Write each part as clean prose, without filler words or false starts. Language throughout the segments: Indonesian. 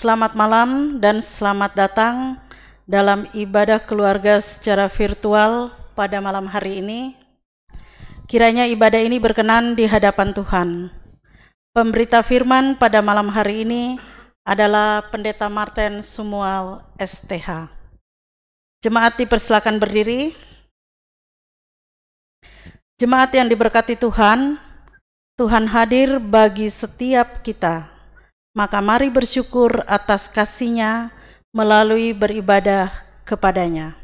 Selamat malam dan selamat datang dalam ibadah keluarga secara virtual pada malam hari ini. Kiranya ibadah ini berkenan di hadapan Tuhan. Pemberita firman pada malam hari ini adalah Pendeta Martin Sumual STH. Jemaat dipersilakan berdiri. Jemaat yang diberkati Tuhan, Tuhan hadir bagi setiap kita. Maka mari bersyukur atas kasih-Nya melalui beribadah kepadanya.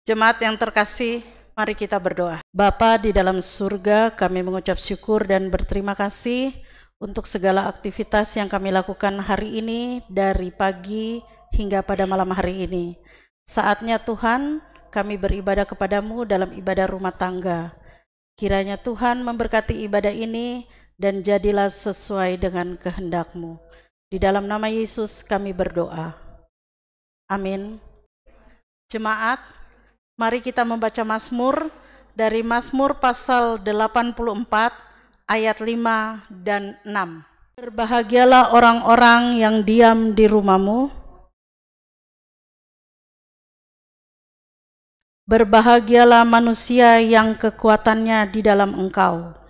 Jemaat yang terkasih, mari kita berdoa. Bapa di dalam surga, kami mengucap syukur dan berterima kasih untuk segala aktivitas yang kami lakukan hari ini dari pagi hingga pada malam hari ini. Saatnya Tuhan, kami beribadah kepadamu dalam ibadah rumah tangga. Kiranya Tuhan memberkati ibadah ini dan jadilah sesuai dengan kehendak-Mu. Di dalam nama Yesus kami berdoa. Amin. Jemaat, mari kita membaca Mazmur dari Mazmur pasal 84 ayat 5 dan 6. Berbahagialah orang-orang yang diam di rumah-Mu. Berbahagialah manusia yang kekuatannya di dalam Engkau.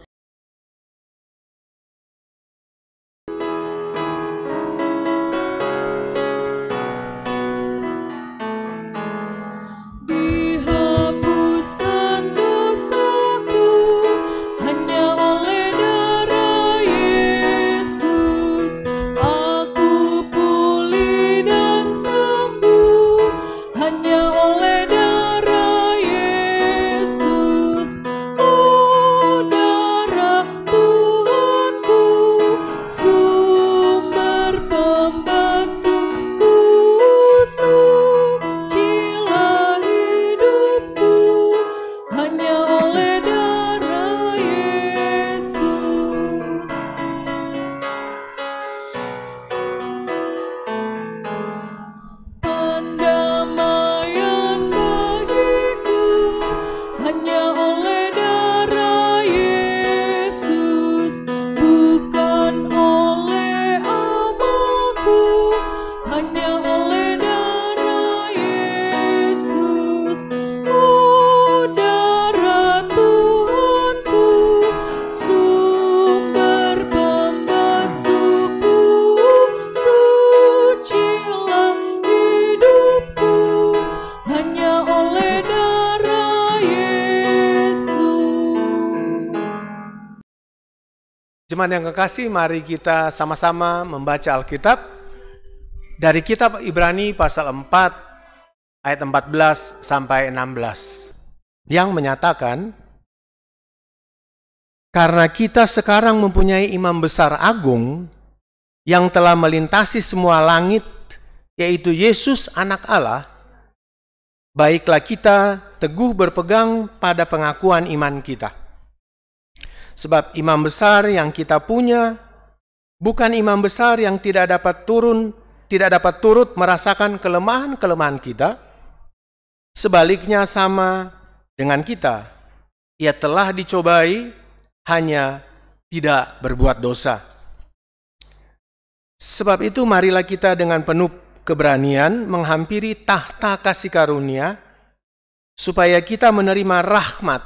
Jemaat yang kekasih, mari kita sama-sama membaca Alkitab dari kitab Ibrani pasal 4 ayat 14 sampai 16 yang menyatakan, karena kita sekarang mempunyai imam besar agung yang telah melintasi semua langit, yaitu Yesus anak Allah, baiklah kita teguh berpegang pada pengakuan iman kita. Sebab imam besar yang kita punya bukan imam besar yang tidak dapat turun tidak dapat turut merasakan kelemahan-kelemahan kita. Sebaliknya sama dengan kita. Ia telah dicobai, hanya tidak berbuat dosa. Sebab itu marilah kita dengan penuh keberanian menghampiri tahta kasih karunia, supaya kita menerima rahmat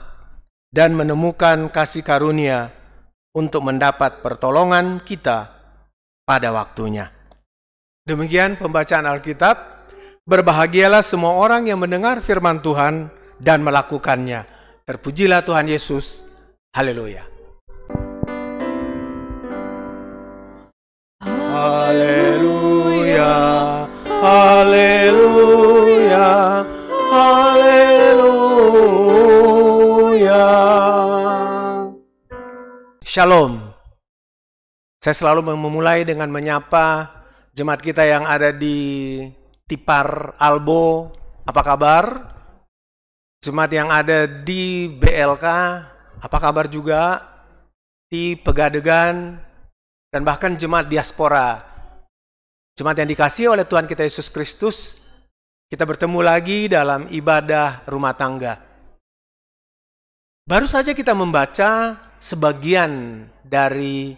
dan menemukan kasih karunia untuk mendapat pertolongan kita pada waktunya. Demikian pembacaan Alkitab. Berbahagialah semua orang yang mendengar firman Tuhan dan melakukannya. Terpujilah Tuhan Yesus. Haleluya. Haleluya. Haleluya. Haleluya. Shalom. Saya selalu memulai dengan menyapa jemaat kita yang ada di Tipar Albo, apa kabar? Jemaat yang ada di BLK, apa kabar juga? Di Pegadegan, dan bahkan jemaat diaspora. Jemaat yang dikasihi oleh Tuhan kita Yesus Kristus, kita bertemu lagi dalam ibadah rumah tangga. Baru saja kita membaca sebagian dari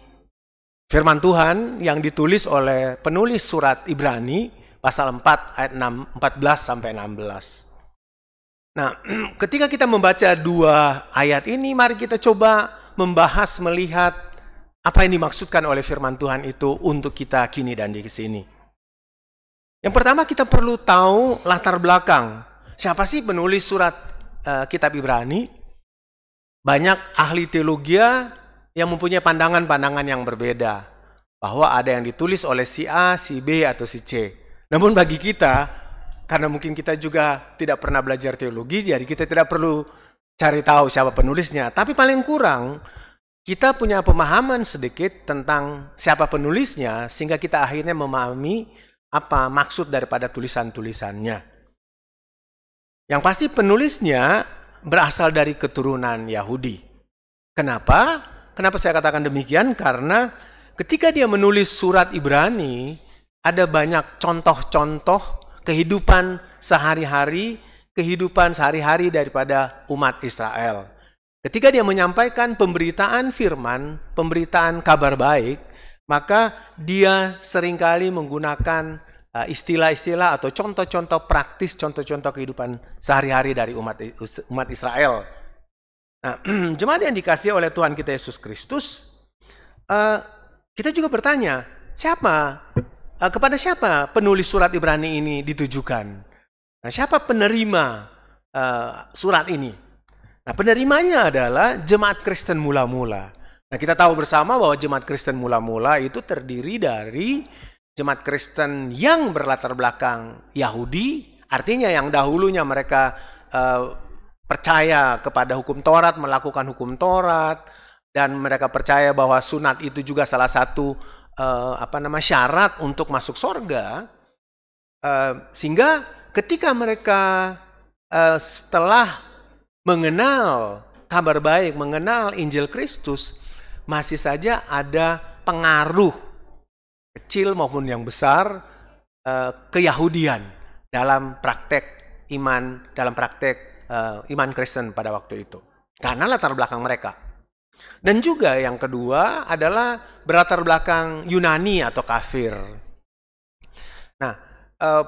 firman Tuhan yang ditulis oleh penulis surat Ibrani, pasal 4 ayat 14 sampai 16. Nah, ketika kita membaca dua ayat ini, mari kita coba membahas, melihat apa yang dimaksudkan oleh firman Tuhan itu untuk kita kini dan di sini. Yang pertama, kita perlu tahu latar belakang. Siapa sih penulis surat kitab Ibrani? Banyak ahli teologi yang mempunyai pandangan-pandangan yang berbeda, bahwa ada yang ditulis oleh si A, si B, atau si C. Namun bagi kita, karena mungkin kita juga tidak pernah belajar teologi, jadi kita tidak perlu cari tahu siapa penulisnya. Tapi paling kurang, kita punya pemahaman sedikit tentang siapa penulisnya, sehingga kita akhirnya memahami apa maksud daripada tulisan-tulisannya. Yang pasti penulisnya berasal dari keturunan Yahudi. Kenapa? Kenapa saya katakan demikian? Karena ketika dia menulis surat Ibrani, ada banyak contoh-contoh kehidupan sehari-hari daripada umat Israel. Ketika dia menyampaikan pemberitaan firman, pemberitaan kabar baik, maka dia seringkali menggunakan istilah-istilah atau contoh-contoh praktis, contoh-contoh kehidupan sehari-hari dari umat Israel. Nah, jemaat yang dikasihi oleh Tuhan kita Yesus Kristus, kita juga bertanya, kepada siapa penulis surat Ibrani ini ditujukan? Nah, siapa penerima surat ini? Nah, penerimanya adalah jemaat Kristen mula-mula. Nah, kita tahu bersama bahwa jemaat Kristen mula-mula itu terdiri dari jemaat Kristen yang berlatar belakang Yahudi, artinya yang dahulunya mereka percaya kepada hukum Taurat, melakukan hukum Taurat, dan mereka percaya bahwa sunat itu juga salah satu syarat untuk masuk surga, sehingga ketika mereka setelah mengenal kabar baik, mengenal Injil Kristus, masih saja ada pengaruh kecil maupun yang besar keyahudian dalam praktek iman Kristen pada waktu itu, karena latar belakang mereka. Dan juga yang kedua adalah berlatar belakang Yunani atau kafir. Nah,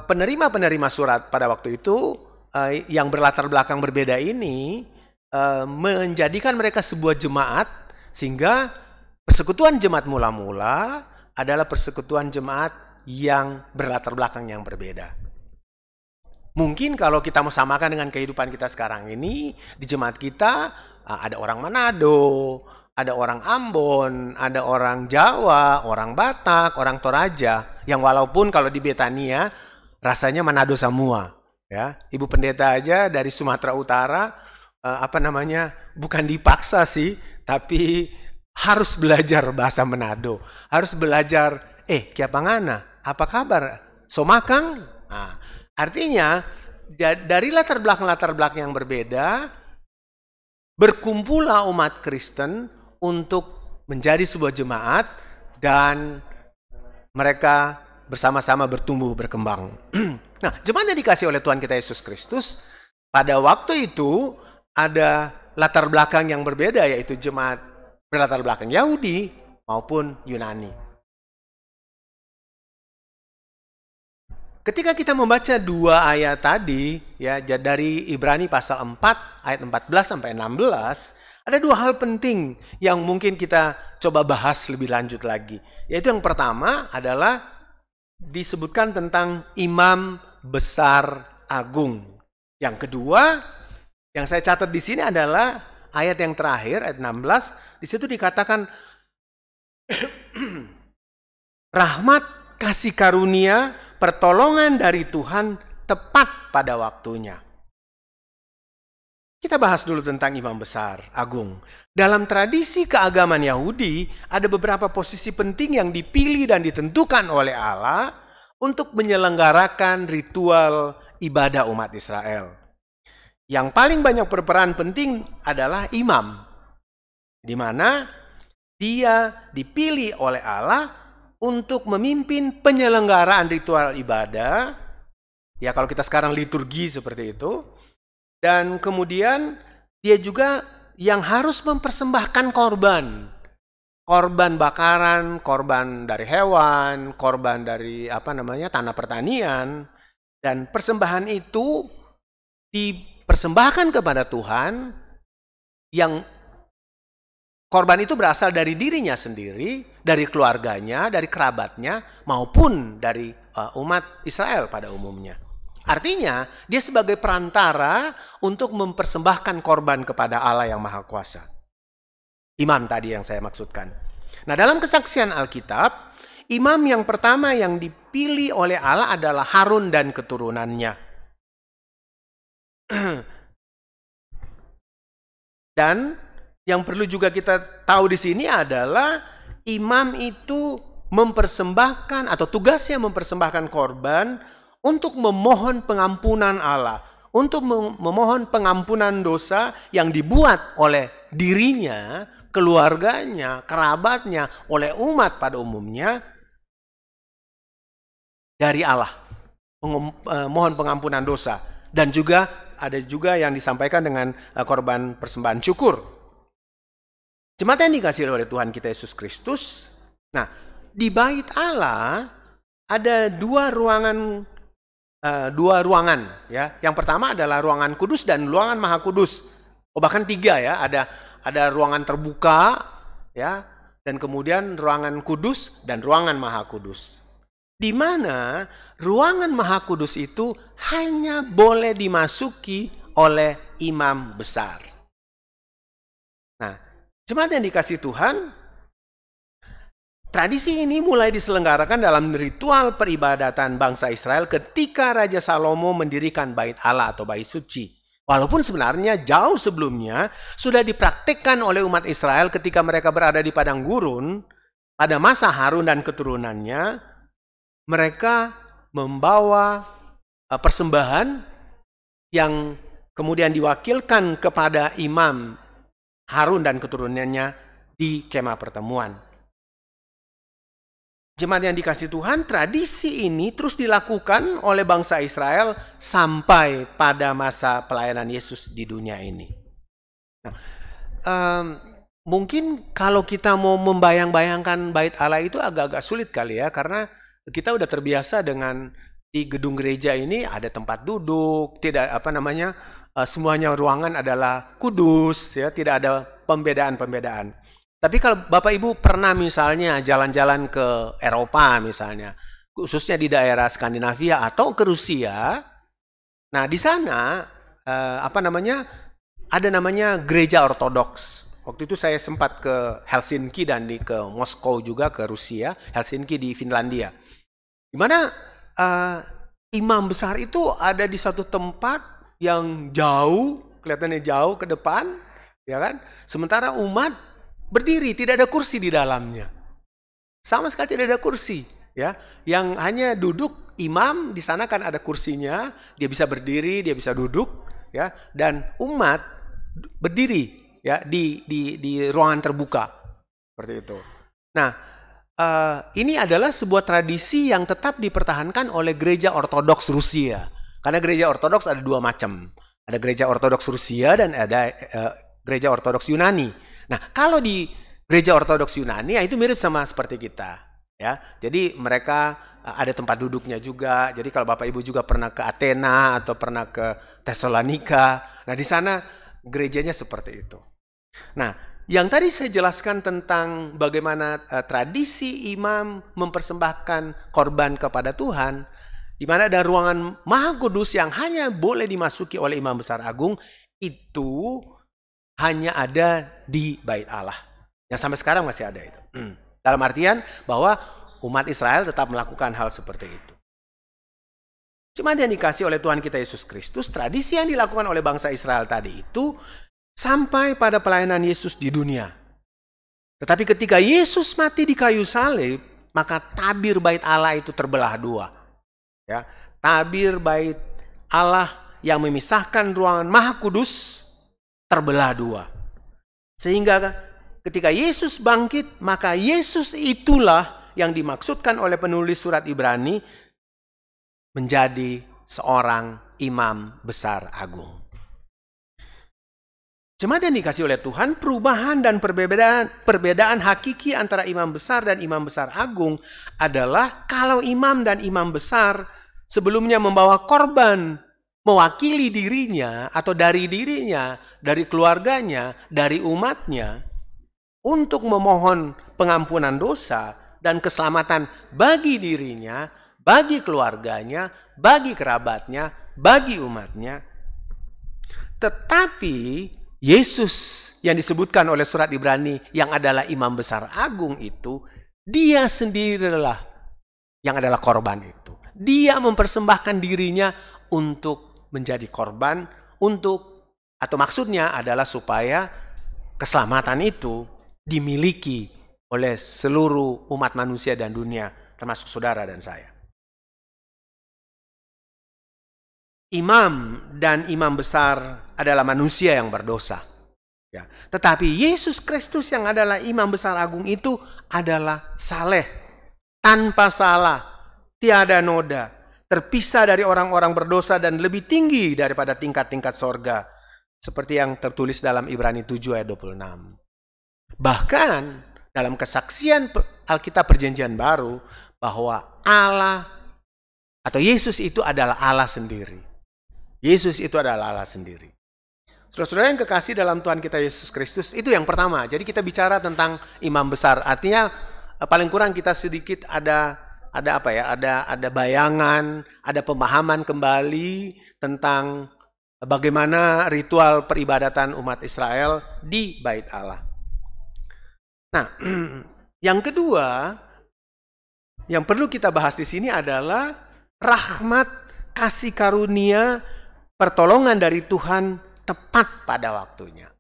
penerima-penerima surat pada waktu itu yang berlatar belakang berbeda ini menjadikan mereka sebuah jemaat, sehingga persekutuan jemaat mula-mula adalah persekutuan jemaat yang berlatar belakang yang berbeda. Mungkin kalau kita mau samakan dengan kehidupan kita sekarang ini, di jemaat kita ada orang Manado, ada orang Ambon, ada orang Jawa, orang Batak, orang Toraja, yang walaupun kalau di Betania rasanya Manado semua, ya. Ibu pendeta aja dari Sumatera Utara, bukan dipaksa sih, tapi harus belajar bahasa Manado, harus belajar kiapangana, apa kabar, somakang. Nah, artinya dari latar belakang yang berbeda, berkumpullah umat Kristen untuk menjadi sebuah jemaat, dan mereka bersama-sama bertumbuh berkembang. Nah, jemaat yang dikasih oleh Tuhan kita Yesus Kristus, pada waktu itu ada latar belakang yang berbeda, yaitu jemaat berlatar belakang Yahudi maupun Yunani. Ketika kita membaca dua ayat tadi, ya, dari Ibrani pasal 4 ayat 14 sampai 16, ada dua hal penting yang mungkin kita coba bahas lebih lanjut lagi. Yaitu yang pertama adalah disebutkan tentang imam besar agung. Yang kedua, yang saya catat di sini adalah ayat yang terakhir, ayat 16. Di situ dikatakan rahmat, kasih karunia, pertolongan dari Tuhan tepat pada waktunya. Kita bahas dulu tentang imam besar agung. Dalam tradisi keagamaan Yahudi, ada beberapa posisi penting yang dipilih dan ditentukan oleh Allah untuk menyelenggarakan ritual ibadah umat Israel. Yang paling banyak berperan penting adalah imam, di mana dia dipilih oleh Allah untuk memimpin penyelenggaraan ritual ibadah. Ya, kalau kita sekarang liturgi seperti itu. Dan kemudian dia juga yang harus mempersembahkan korban. Korban bakaran, korban dari hewan, korban dari tanah pertanian, dan persembahan itu dipersembahkan kepada Tuhan, yang korban itu berasal dari dirinya sendiri, dari keluarganya, dari kerabatnya, maupun dari umat Israel pada umumnya. Artinya dia sebagai perantara untuk mempersembahkan korban kepada Allah yang Maha Kuasa. Imam tadi yang saya maksudkan. Nah, dalam kesaksian Alkitab, imam yang pertama yang dipilih oleh Allah adalah Harun dan keturunannya. Dan yang perlu juga kita tahu di sini adalah imam itu mempersembahkan atau tugasnya mempersembahkan korban untuk memohon pengampunan Allah, untuk memohon pengampunan dosa yang dibuat oleh dirinya, keluarganya, kerabatnya, oleh umat pada umumnya dari Allah. Mohon pengampunan dosa. Dan juga ada juga yang disampaikan dengan korban persembahan syukur. Jemaat yang dikasihi oleh Tuhan kita Yesus Kristus. Nah, di bait Allah ada dua ruangan ya. Yang pertama adalah ruangan kudus dan ruangan maha kudus. Bahkan tiga ya, ada ruangan terbuka ya, dan kemudian ruangan kudus dan ruangan maha kudus. Di mana ruangan maha kudus itu hanya boleh dimasuki oleh imam besar. Nah, jemaat yang dikasihi Tuhan, tradisi ini mulai diselenggarakan dalam ritual peribadatan bangsa Israel ketika Raja Salomo mendirikan bait Allah atau bait suci. Walaupun sebenarnya jauh sebelumnya sudah dipraktikkan oleh umat Israel ketika mereka berada di padang gurun, pada masa Harun dan keturunannya, mereka membawa persembahan yang kemudian diwakilkan kepada imam Harun dan keturunannya di kemah pertemuan. Jemaat yang dikasihi Tuhan, tradisi ini terus dilakukan oleh bangsa Israel sampai pada masa pelayanan Yesus di dunia ini. Nah, mungkin kalau kita mau membayang-bayangkan bait Allah itu agak-agak sulit kali ya, karena kita udah terbiasa dengan di gedung gereja ini ada tempat duduk, tidak semuanya ruangan adalah kudus ya, tidak ada pembedaan-pembedaan. Tapi kalau Bapak Ibu pernah misalnya jalan-jalan ke Eropa misalnya, khususnya di daerah Skandinavia atau ke Rusia, nah di sana ada namanya gereja ortodoks. Waktu itu saya sempat ke Helsinki dan ke Moskow juga, ke Rusia, Helsinki di Finlandia. Di mana imam besar itu ada di satu tempat yang jauh, kelihatannya jauh ke depan, ya kan? Sementara umat berdiri, tidak ada kursi di dalamnya. Sama sekali tidak ada kursi, ya. Yang hanya duduk imam, di sana kan ada kursinya, dia bisa berdiri, dia bisa duduk, ya. Dan umat berdiri ya di ruangan terbuka. Seperti itu. Nah, ini adalah sebuah tradisi yang tetap dipertahankan oleh gereja ortodoks Rusia. Karena gereja ortodoks ada dua macam. Ada gereja ortodoks Rusia dan ada gereja ortodoks Yunani. Nah, kalau di gereja ortodoks Yunani, ya itu mirip sama seperti kita. Ya, jadi mereka ada tempat duduknya juga. Jadi kalau Bapak Ibu juga pernah ke Athena atau pernah ke Tesalonika, nah di sana gerejanya seperti itu. Nah, yang tadi saya jelaskan tentang bagaimana tradisi imam mempersembahkan korban kepada Tuhan, di mana ada ruangan Maha Kudus yang hanya boleh dimasuki oleh Imam Besar Agung, itu hanya ada di Bait Allah. Yang sampai sekarang masih ada itu. Dalam artian bahwa umat Israel tetap melakukan hal seperti itu. Cuma yang dikasih oleh Tuhan kita Yesus Kristus, tradisi yang dilakukan oleh bangsa Israel tadi itu sampai pada pelayanan Yesus di dunia. Tetapi ketika Yesus mati di kayu salib, maka tabir Bait Allah itu terbelah dua. Ya, tabir Bait Allah yang memisahkan ruangan Maha Kudus terbelah dua. Sehingga ketika Yesus bangkit, maka Yesus itulah yang dimaksudkan oleh penulis surat Ibrani menjadi seorang imam besar agung. Jemaat yang dikasih oleh Tuhan, perubahan dan perbedaan hakiki antara imam besar dan imam besar agung adalah kalau imam dan imam besar sebelumnya membawa korban mewakili dirinya atau dari dirinya, dari keluarganya, dari umatnya untuk memohon pengampunan dosa dan keselamatan bagi dirinya, bagi keluarganya, bagi kerabatnya, bagi umatnya. Tetapi Yesus yang disebutkan oleh surat Ibrani yang adalah imam besar agung itu, dia sendirilah yang adalah korban itu. Dia mempersembahkan dirinya untuk menjadi korban atau maksudnya adalah supaya keselamatan itu dimiliki oleh seluruh umat manusia dan dunia, termasuk saudara dan saya. Imam dan imam besar adalah manusia yang berdosa. Ya. Tetapi Yesus Kristus yang adalah imam besar agung itu adalah saleh, tanpa salah, tiada noda, terpisah dari orang-orang berdosa dan lebih tinggi daripada tingkat-tingkat sorga. Seperti yang tertulis dalam Ibrani 7 ayat 26. Bahkan dalam kesaksian Alkitab Perjanjian Baru bahwa Allah atau Yesus itu adalah Allah sendiri. Yesus itu adalah Allah sendiri. Saudara-saudara yang kekasih dalam Tuhan kita Yesus Kristus, itu yang pertama. Jadi kita bicara tentang imam besar. Artinya paling kurang kita sedikit ada bayangan, ada pemahaman kembali tentang bagaimana ritual peribadatan umat Israel di Bait Allah. Nah, yang kedua yang perlu kita bahas di sini adalah rahmat, kasih karunia, pertolongan dari Tuhan tepat pada waktunya.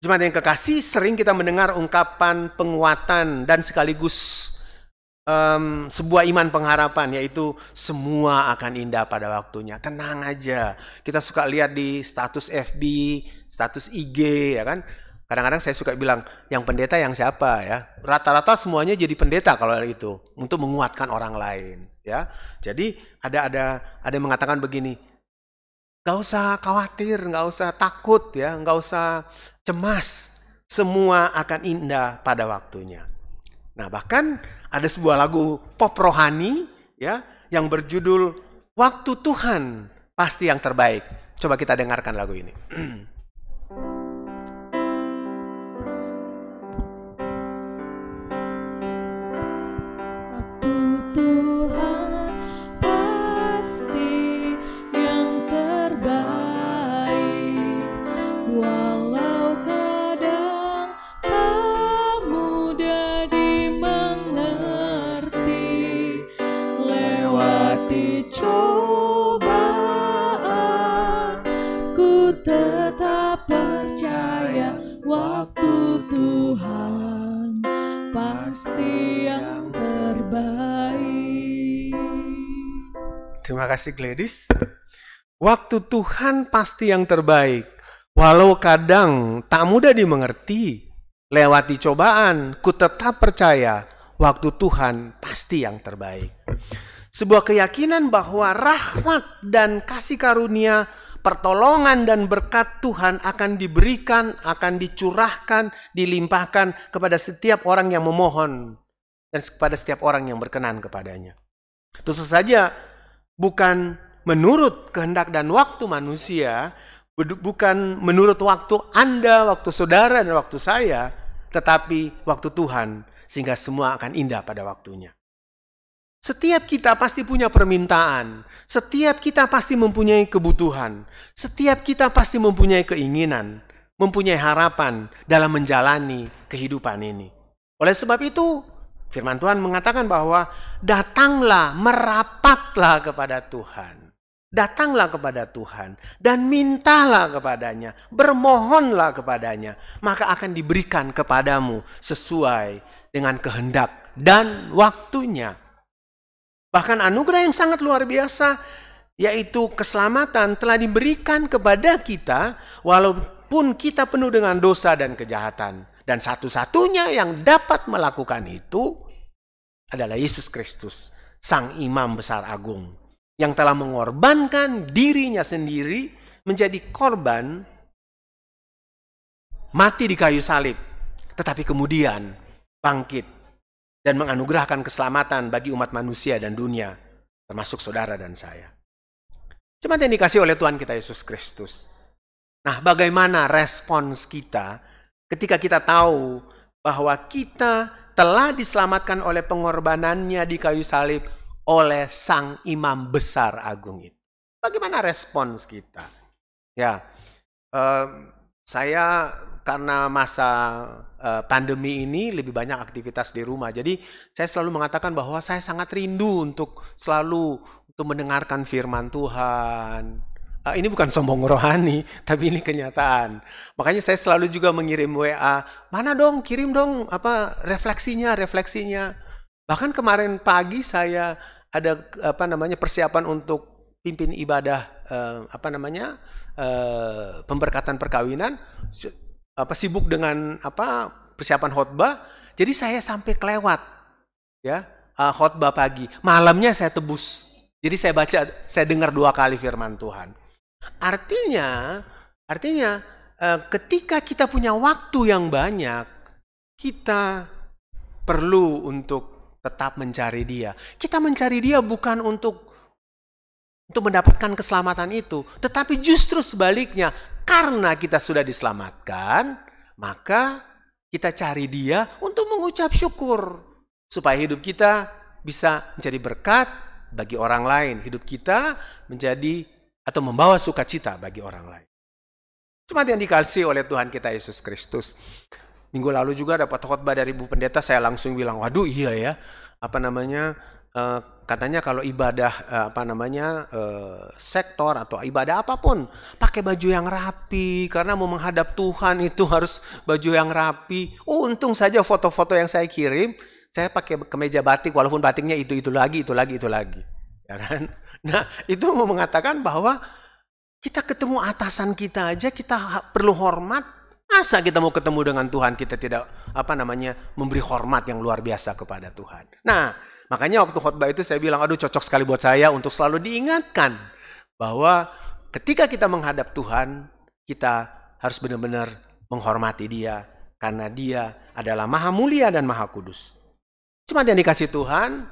Jemaat yang kekasih, sering kita mendengar ungkapan penguatan dan sekaligus sebuah iman pengharapan, yaitu semua akan indah pada waktunya. Tenang aja. Kita suka lihat di status FB, status IG, ya kan? Kadang-kadang saya suka bilang, yang pendeta yang siapa ya? Rata-rata semuanya jadi pendeta kalau itu, untuk menguatkan orang lain. Ya, jadi ada yang mengatakan begini, gak usah khawatir, gak usah takut, ya, gak usah cemas, semua akan indah pada waktunya. Nah, bahkan ada sebuah lagu pop rohani, ya, yang berjudul Waktu Tuhan Pasti Yang Terbaik. Coba kita dengarkan lagu ini. Terima kasih Gladys. Waktu Tuhan pasti yang terbaik. Walau kadang tak mudah dimengerti, lewati cobaan, ku tetap percaya waktu Tuhan pasti yang terbaik. Sebuah keyakinan bahwa rahmat dan kasih karunia, pertolongan dan berkat Tuhan akan diberikan, akan dicurahkan, dilimpahkan kepada setiap orang yang memohon dan kepada setiap orang yang berkenan kepadanya. Tentu saja bukan menurut kehendak dan waktu manusia, bukan menurut waktu Anda, waktu saudara, dan waktu saya, tetapi waktu Tuhan, sehingga semua akan indah pada waktunya. Setiap kita pasti punya permintaan, setiap kita pasti mempunyai kebutuhan, setiap kita pasti mempunyai keinginan, mempunyai harapan dalam menjalani kehidupan ini. Oleh sebab itu, firman Tuhan mengatakan bahwa datanglah, merapatlah kepada Tuhan. Datanglah kepada Tuhan dan mintalah kepadanya, bermohonlah kepadanya, maka akan diberikan kepadamu sesuai dengan kehendak dan waktunya. Bahkan anugerah yang sangat luar biasa, yaitu keselamatan, telah diberikan kepada kita walaupun kita penuh dengan dosa dan kejahatan. Dan satu-satunya yang dapat melakukan itu adalah Yesus Kristus, Sang Imam Besar Agung, yang telah mengorbankan dirinya sendiri menjadi korban, mati di kayu salib, tetapi kemudian bangkit dan menganugerahkan keselamatan bagi umat manusia dan dunia, termasuk saudara dan saya. Jemaat yang dikasihi oleh Tuhan kita Yesus Kristus. Nah, bagaimana respons kita ketika kita tahu bahwa kita telah diselamatkan oleh pengorbanannya di kayu salib oleh Sang Imam Besar Agung itu? Bagaimana respons kita? Ya, saya karena masa pandemi ini lebih banyak aktivitas di rumah. Jadi saya selalu mengatakan bahwa saya sangat rindu untuk mendengarkan firman Tuhan. Ini bukan sombong rohani, tapi ini kenyataan. Makanya saya selalu juga mengirim WA, mana dong, kirim dong refleksinya. Bahkan kemarin pagi saya ada persiapan untuk pimpin ibadah pemberkatan perkawinan. Sibuk dengan persiapan khotbah, jadi saya sampai kelewat ya khotbah pagi. Malamnya saya tebus. Jadi saya dengar 2 kali firman Tuhan. Artinya ketika kita punya waktu yang banyak, kita perlu untuk tetap mencari Dia. Kita mencari Dia bukan untuk mendapatkan keselamatan itu, tetapi justru sebaliknya. Karena kita sudah diselamatkan, maka kita cari Dia untuk mengucap syukur. Supaya hidup kita bisa menjadi berkat bagi orang lain. Hidup kita menjadi atau membawa sukacita bagi orang lain. Jemaat yang dikasihi oleh Tuhan kita Yesus Kristus. Minggu lalu juga dapat khotbah dari Bu Pendeta, saya langsung bilang, waduh iya ya, katanya kalau ibadah sektor atau ibadah apapun pakai baju yang rapi, karena mau menghadap Tuhan itu harus baju yang rapi. Untung saja foto-foto yang saya kirim saya pakai kemeja batik, walaupun batiknya itu lagi, ya kan? Nah, itu mau mengatakan bahwa kita ketemu atasan kita aja kita perlu hormat. Masa kita mau ketemu dengan Tuhan kita tidak memberi hormat yang luar biasa kepada Tuhan. Nah, makanya waktu khotbah itu saya bilang, aduh cocok sekali buat saya untuk selalu diingatkan bahwa ketika kita menghadap Tuhan, kita harus benar-benar menghormati Dia karena Dia adalah Maha Mulia dan Maha Kudus. Jemaat yang dikasihi Tuhan,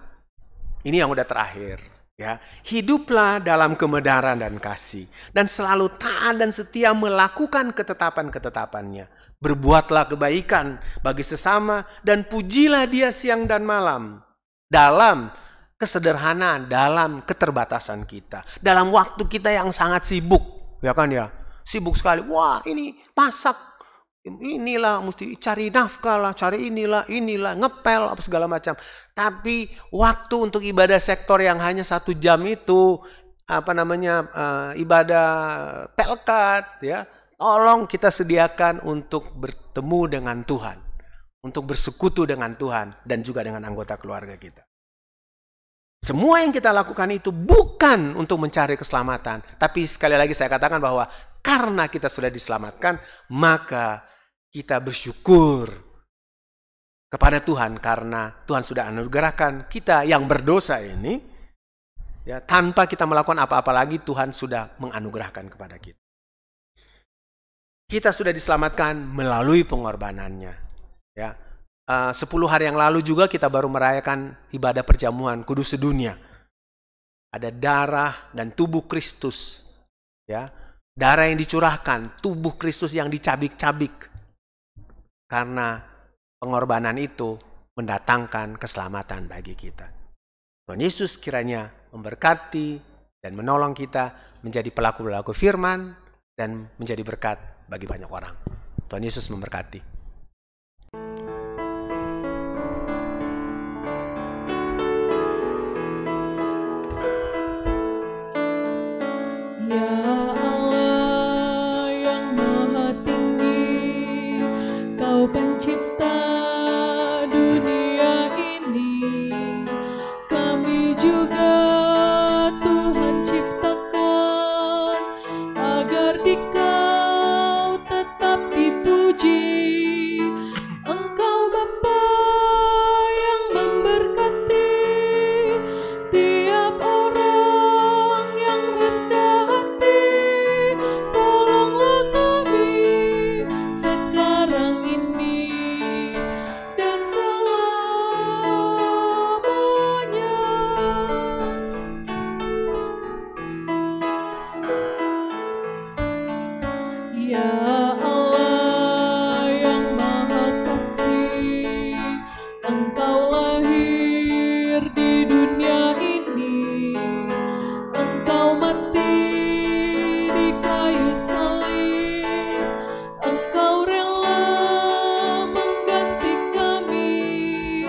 ini yang udah terakhir. Ya, hiduplah dalam kebenaran dan kasih, dan selalu taat dan setia melakukan ketetapan-ketetapannya. Berbuatlah kebaikan bagi sesama dan pujilah Dia siang dan malam. Dalam kesederhanaan, dalam keterbatasan kita, dalam waktu kita yang sangat sibuk, ya kan ya, sibuk sekali. Wah, ini masak, inilah mesti cari nafkah lah, cari inilah, ngepel apa segala macam. Tapi waktu untuk ibadah sektor yang hanya 1 jam itu, ibadah pelkat, ya, tolong kita sediakan untuk bertemu dengan Tuhan, untuk bersekutu dengan Tuhan dan juga dengan anggota keluarga kita. Semua yang kita lakukan itu bukan untuk mencari keselamatan, tapi sekali lagi saya katakan bahwa karena kita sudah diselamatkan, maka kita bersyukur kepada Tuhan karena Tuhan sudah anugerahkan kita yang berdosa ini, ya, tanpa kita melakukan apa-apa lagi, Tuhan sudah menganugerahkan kepada kita. Kita sudah diselamatkan melalui pengorbanannya. Ya, 10 hari yang lalu juga kita baru merayakan ibadah perjamuan kudus sedunia. Ada darah dan tubuh Kristus, ya, darah yang dicurahkan, tubuh Kristus yang dicabik-cabik. Karena pengorbanan itu mendatangkan keselamatan bagi kita. Tuhan Yesus kiranya memberkati dan menolong kita menjadi pelaku-pelaku firman dan menjadi berkat bagi banyak orang. Tuhan Yesus memberkati. Ya Allah yang Maha Tinggi, Kau pencipta dunia ini. Kami juga Tuhan ciptakan agar di Kau tetap dipuji. Engkau Bapa yang memberkati tiap orang yang rendah hati. Tolonglah kami sekarang ini dan selamanya. Ya Allah yang Maha Kasih, Engkau lahir di dunia ini. Engkau mati di kayu salib. Engkau rela mengganti kami.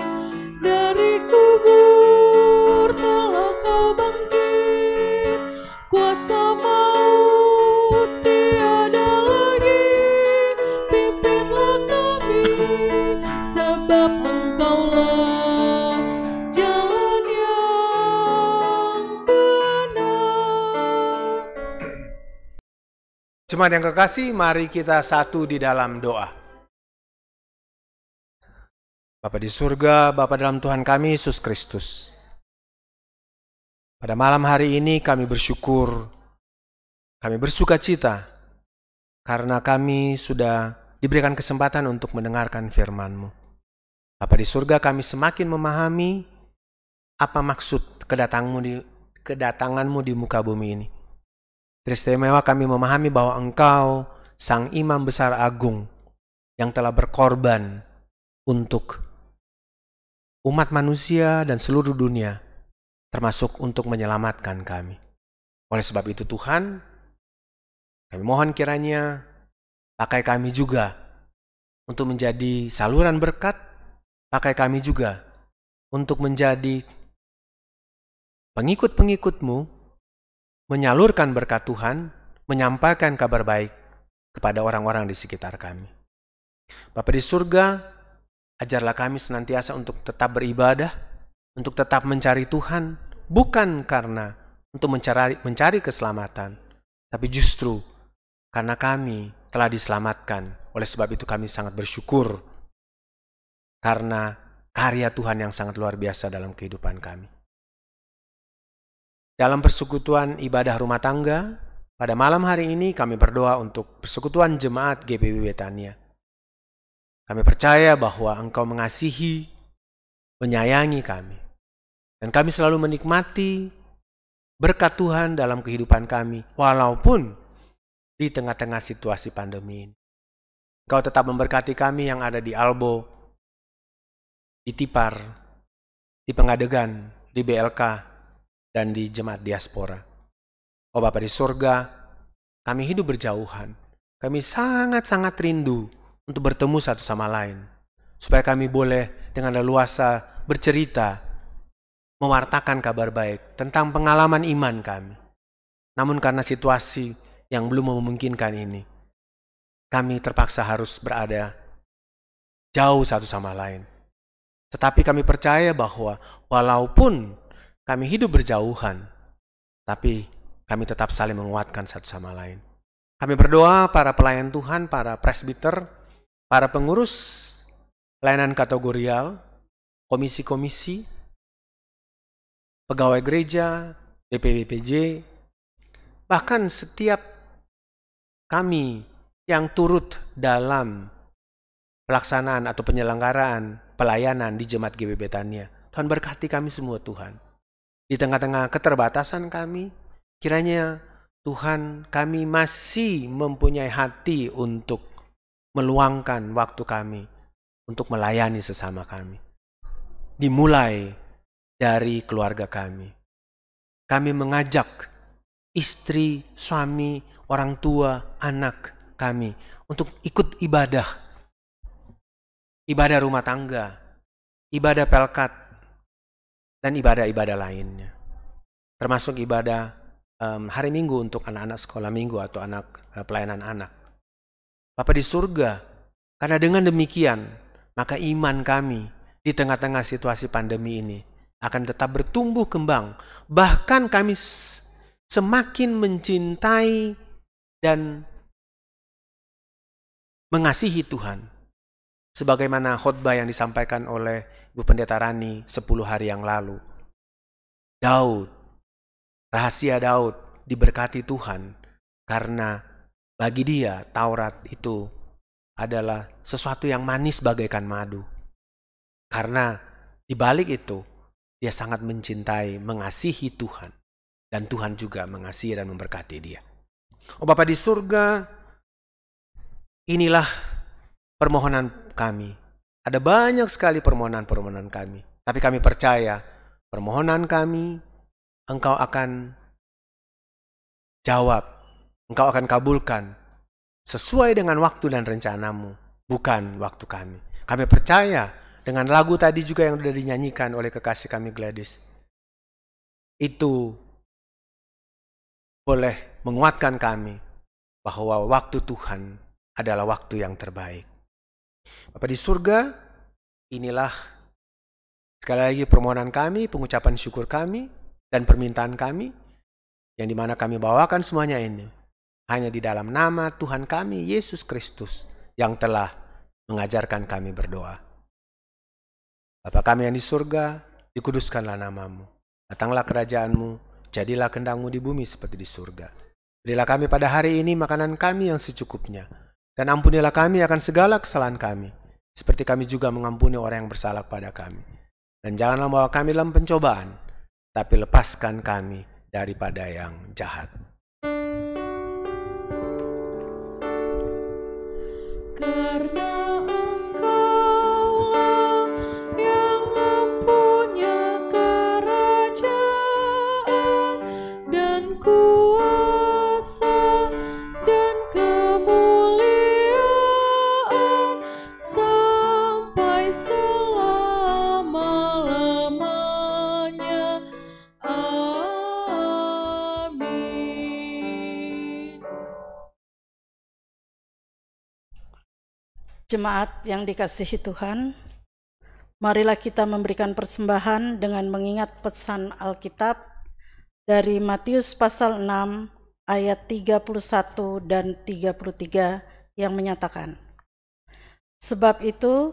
Dari kubur telah Kau bangkit. Kuasa maut tiada lagi. Pimpinlah kami, sebab Engkaulah jalan yang benar. Jemaat yang kekasih, mari kita satu di dalam doa. Bapa di surga, Bapa dalam Tuhan kami Yesus Kristus. Pada malam hari ini kami bersyukur, kami bersuka cita karena kami sudah diberikan kesempatan untuk mendengarkan firman-Mu. Bapa di surga, kami semakin memahami apa maksud kedatangan-Mu di muka bumi ini. Teristimewa kami memahami bahwa Engkau Sang Imam Besar Agung yang telah berkorban untuk umat manusia dan seluruh dunia, termasuk untuk menyelamatkan kami. Oleh sebab itu Tuhan, kami mohon kiranya pakai kami juga untuk menjadi saluran berkat, pakai kami juga untuk menjadi pengikut-pengikut-Mu, menyalurkan berkat Tuhan, menyampaikan kabar baik kepada orang-orang di sekitar kami. Bapa di surga, ajarlah kami senantiasa untuk tetap beribadah, untuk tetap mencari Tuhan, bukan karena untuk mencari keselamatan, tapi justru karena kami telah diselamatkan. Oleh sebab itu kami sangat bersyukur karena karya Tuhan yang sangat luar biasa dalam kehidupan kami. Dalam persekutuan ibadah rumah tangga, pada malam hari ini kami berdoa untuk persekutuan jemaat GPB Betania. Kami percaya bahwa Engkau mengasihi, menyayangi kami. Dan kami selalu menikmati berkat Tuhan dalam kehidupan kami, walaupun di tengah-tengah situasi pandemi ini. Engkau tetap memberkati kami yang ada di Albo, di Tipar, di Pengadegan, di BLK, dan di jemaat diaspora. Oh Bapa di surga, kami hidup berjauhan. Kami sangat-sangat rindu untuk bertemu satu sama lain. Supaya kami boleh dengan leluasa bercerita, mewartakan kabar baik tentang pengalaman iman kami. Namun karena situasi yang belum memungkinkan ini, kami terpaksa harus berada jauh satu sama lain. Tetapi kami percaya bahwa walaupun kami hidup berjauhan, tapi kami tetap saling menguatkan satu sama lain. Kami berdoa para pelayan Tuhan, para presbiter, para pengurus pelayanan kategorial, komisi-komisi, pegawai gereja, BPBPJ, bahkan setiap kami yang turut dalam pelaksanaan atau penyelenggaraan pelayanan di Jemaat GB Betania. Tuhan berkati kami semua Tuhan. Di tengah-tengah keterbatasan kami, kiranya Tuhan kami masih mempunyai hati untuk meluangkan waktu kami untuk melayani sesama kami. Dimulai dari keluarga kami. Kami mengajak istri, suami, orang tua, anak kami untuk ikut ibadah. Ibadah rumah tangga, ibadah pelkat, dan ibadah-ibadah lainnya. Termasuk ibadah hari Minggu untuk anak-anak sekolah minggu atau pelayanan anak. Bapa di surga, karena dengan demikian, maka iman kami di tengah-tengah situasi pandemi ini akan tetap bertumbuh kembang. Bahkan kami semakin mencintai dan mengasihi Tuhan. Sebagaimana khotbah yang disampaikan oleh Ibu Pendeta Rani 10 hari yang lalu. Daud, rahasia Daud diberkati Tuhan karena bagi dia Taurat itu adalah sesuatu yang manis bagaikan madu. Karena di balik itu dia sangat mencintai, mengasihi Tuhan. Dan Tuhan juga mengasihi dan memberkati dia. Oh Bapa di surga, inilah permohonan kami. Ada banyak sekali permohonan-permohonan kami. Tapi kami percaya permohonan kami Engkau akan jawab. Engkau akan kabulkan sesuai dengan waktu dan rencanamu. Bukan waktu kami. Kami percaya dengan lagu tadi juga yang sudah dinyanyikan oleh kekasih kami Gladys. Itu boleh menguatkan kami bahwa waktu Tuhan adalah waktu yang terbaik. Bapa di surga, inilah sekali lagi permohonan kami, pengucapan syukur kami, dan permintaan kami, yang dimana kami bawakan semuanya ini, hanya di dalam nama Tuhan kami, Yesus Kristus, yang telah mengajarkan kami berdoa. Bapa kami yang di surga, dikuduskanlah namamu, datanglah kerajaanmu, jadilah kehendakmu di bumi seperti di surga. Berilah kami pada hari ini makanan kami yang secukupnya, dan ampunilah kami akan segala kesalahan kami, seperti kami juga mengampuni orang yang bersalah pada kami. Dan janganlah membawa kami dalam pencobaan, tapi lepaskan kami daripada yang jahat. Karena Engkaulah yang mempunyai kerajaan dan kuasa dan kemuliaan sampai selama-lamanya. Amin. Jemaat yang dikasihi Tuhan, marilah kita memberikan persembahan dengan mengingat pesan Alkitab dari Matius pasal 6 ayat 31 dan 33 yang menyatakan, sebab itu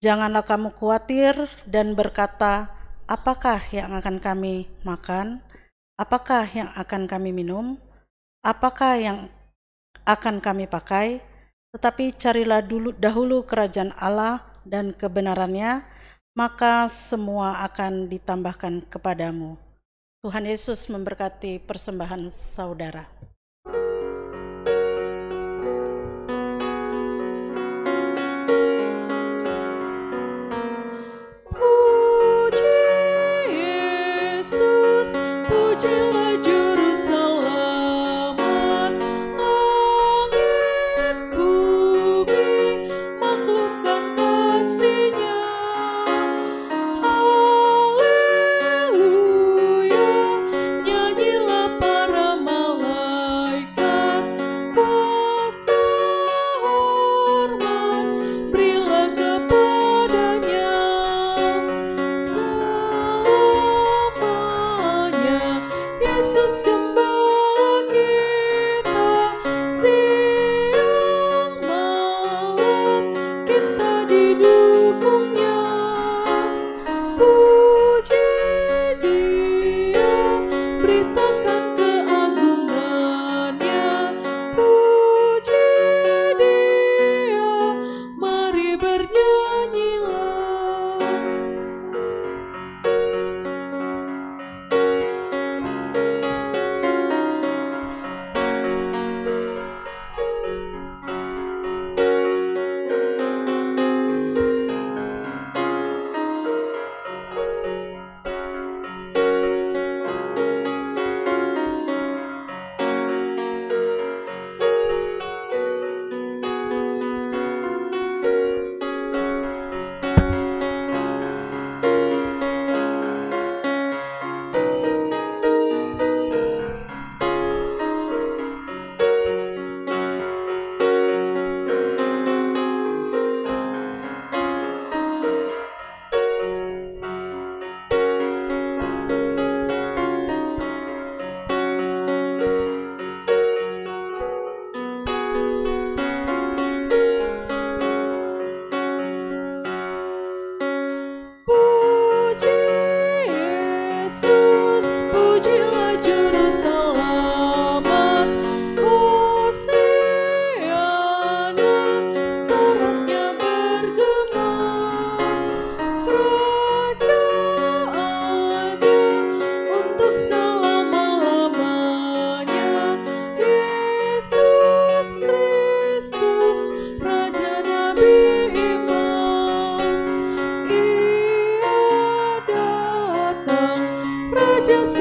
janganlah kamu khawatir dan berkata, apakah yang akan kami makan, apakah yang akan kami minum, apakah yang akan kami pakai, tetapi carilah dahulu kerajaan Allah dan kebenarannya, maka semua akan ditambahkan kepadamu. Tuhan Yesus memberkati persembahan saudara. Puji Yesus, pujilah Juru Selamat. Langit bumi maklumkan kasih-Nya. Haleluya, nyanyilah para malaikat. Kuasa hormat berilah kepadanya selamanya. Yesus Gembala kita, siang malam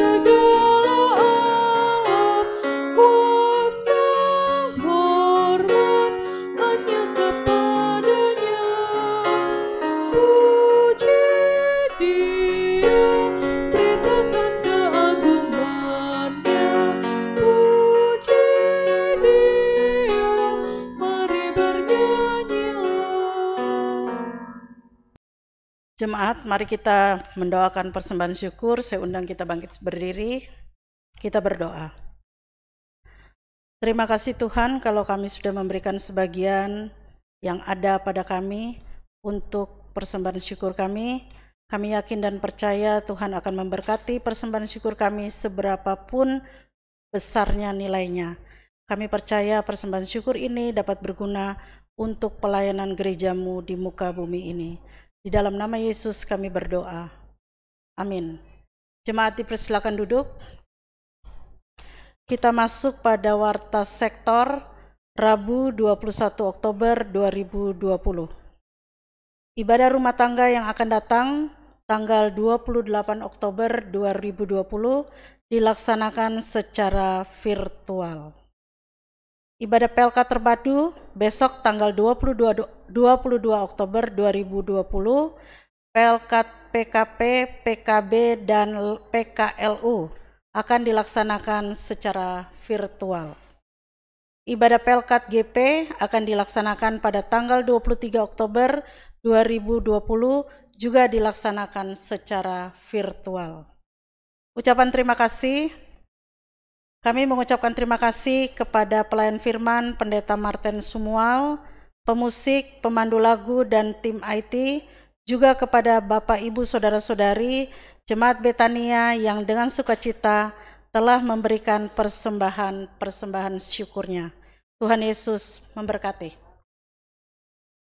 segala alam kuasa hormat hanya kepadanya. Puji Dia, beritakan keagungannya. Puji Dia, mari bernyanyilah. Jemaat, mari kita mendoakan persembahan syukur. Saya undang kita bangkit berdiri. Kita berdoa. Terima kasih Tuhan kalau kami sudah memberikan sebagian yang ada pada kami untuk persembahan syukur kami. Kami yakin dan percaya Tuhan akan memberkati persembahan syukur kami seberapapun besarnya nilainya. Kami percaya persembahan syukur ini dapat berguna untuk pelayanan gerejamu di muka bumi ini. Di dalam nama Yesus kami berdoa. Amin. Jemaat dipersilakan duduk. Kita masuk pada warta sektor Rabu 21 Oktober 2020. Ibadah rumah tangga yang akan datang tanggal 28 Oktober 2020 dilaksanakan secara virtual. Ibadah PLK terpadu besok tanggal 22 Oktober 2020, PLK PKP, PKB, dan PKLU akan dilaksanakan secara virtual. Ibadah PLK GP akan dilaksanakan pada tanggal 23 Oktober 2020 juga dilaksanakan secara virtual. Ucapan terima kasih. Kami mengucapkan terima kasih kepada pelayan firman Pendeta Martin Sumual, pemusik, pemandu lagu, dan tim IT, juga kepada Bapak, Ibu, Saudara-saudari, Jemaat Betania yang dengan sukacita telah memberikan persembahan syukurnya. Tuhan Yesus memberkati.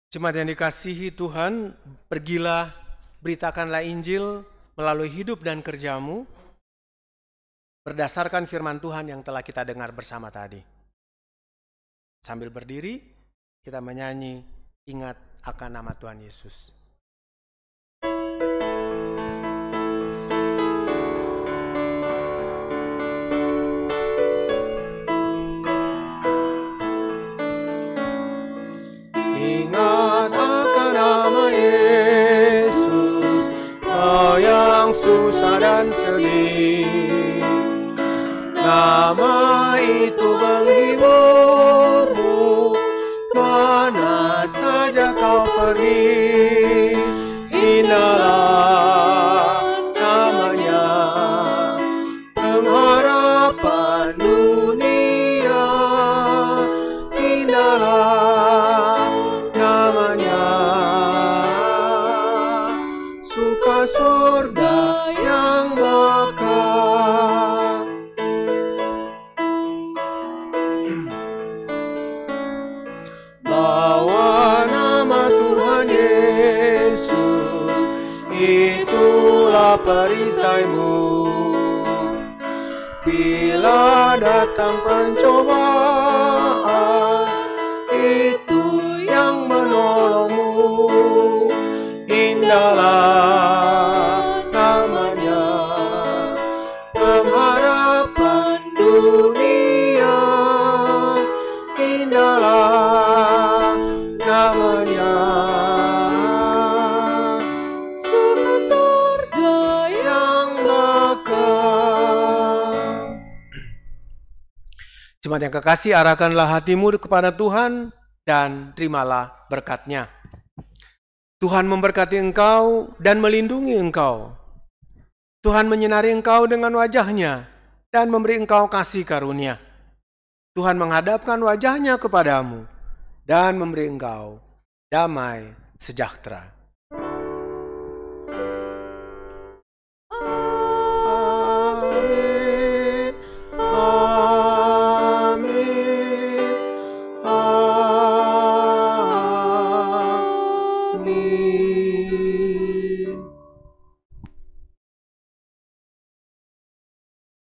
Jemaat yang dikasihi Tuhan, pergilah, beritakanlah Injil melalui hidup dan kerjamu, berdasarkan firman Tuhan yang telah kita dengar bersama tadi. Sambil berdiri, kita menyanyi, ingat akan nama Tuhan Yesus. Ingat akan nama Yesus, kau yang susah dan sedih. Nama itu menghiburmu, mana saja kau pergi. Indahlah namanya, pengharapan dunia. Indahlah namanya, suka surga yang bakal. Bawa nama Tuhan Yesus, itulah perisaimu. Bila datang pencobaan, itu yang menolongmu. Indahlah namanya, pengharapan dunia. Indahlah namanya, Suka surga yang bakal. Jemaat yang kekasih, arahkanlah hatimu kepada Tuhan dan terimalah berkat-Nya. Tuhan memberkati engkau dan melindungi engkau. Tuhan menyinari engkau dengan wajah-Nya dan memberi engkau kasih karunia. Tuhan menghadapkan wajah-Nya kepadamu dan memberi engkau damai sejahtera.